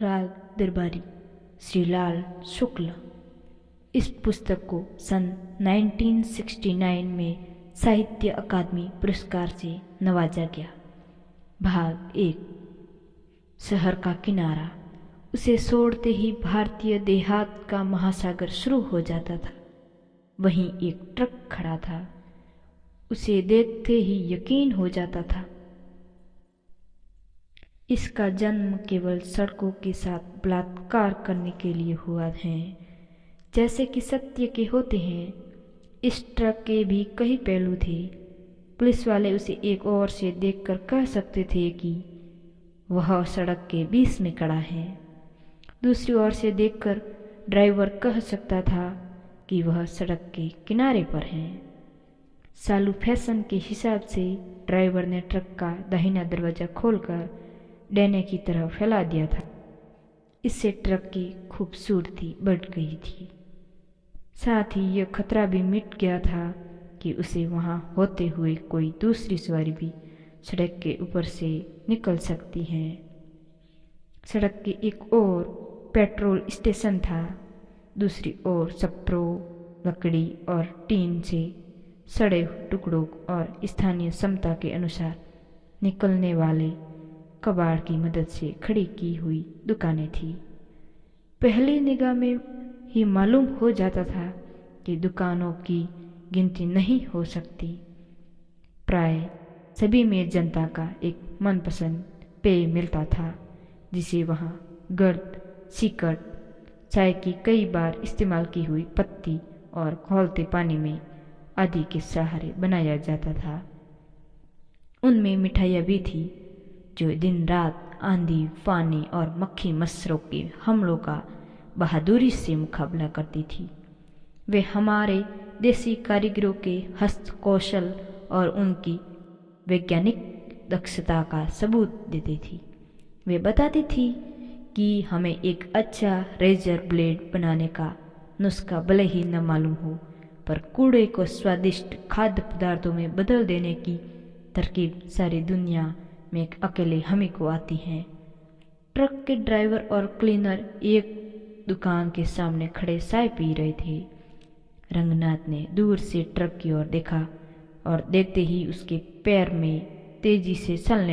राग दरबारी श्रीलाल शुक्ल। इस पुस्तक को सन 1969 में साहित्य अकादमी पुरस्कार से नवाजा गया। भाग 1। शहर का किनारा। उसे छोड़ते ही भारतीय देहात का महासागर शुरू हो जाता था। वहीं एक ट्रक खड़ा था। उसे देखते ही यकीन हो जाता था इसका जन्म केवल सड़कों के साथ बलात्कार करने के लिए हुआ है। जैसे कि सत्य के होते हैं, इस ट्रक के भी कई पहलू थे। पुलिस वाले उसे एक ओर से देखकर कह सकते थे कि वह सड़क के बीच में खड़ा है। दूसरी ओर से देखकर ड्राइवर कह सकता था कि वह सड़क के किनारे पर है। चालू फैशन के हिसाब से ड्राइवर ने ट्रक का दाहिना दरवाजा खोलकर डैने की तरफ फैला दिया था। इससे ट्रक की खूबसूरती बढ़ गई थी। साथ ही यह खतरा भी मिट गया था कि उसे वहां होते हुए कोई दूसरी सवारी भी सड़क के ऊपर से निकल सकती है। सड़क के एक ओर पेट्रोल स्टेशन था, दूसरी ओर छप्परों, लकड़ी और टीन से सड़े टुकड़ों और स्थानीय क्षमता के अनुसार निकलने वाले कबाड़ की मदद से खड़ी की हुई दुकानें थी। पहली निगाह में ही मालूम हो जाता था कि दुकानों की गिनती नहीं हो सकती। प्राय सभी में जनता का एक मनपसंद पेय मिलता था, जिसे वहां गर्द, सिकट, चाय की कई बार इस्तेमाल की हुई पत्ती और खौलते पानी में आदि के सहारे बनाया जाता था। उनमें मिठाइयाँ भी थी जो दिन रात आंधी, पानी और मक्खी मच्छरों के हमलों का बहादुरी से मुकाबला करती थी। वे हमारे देसी कारीगरों के हस्त कौशल और उनकी वैज्ञानिक दक्षता का सबूत देती थी। वे बताती थी कि हमें एक अच्छा रेजर ब्लेड बनाने का नुस्खा भले ही न मालूम हो, पर कूड़े को स्वादिष्ट खाद्य पदार्थों में बदल देने की तरकीब सारी दुनिया में अकेले हमें को आती है। ट्रक के ड्राइवर और क्लीनर एक दुकान के सामने खड़े चाय पी रहे थे। रंगनाथ ने दूर से ट्रक की ओर देखा और देखते ही उसके पैर में तेजी से चलने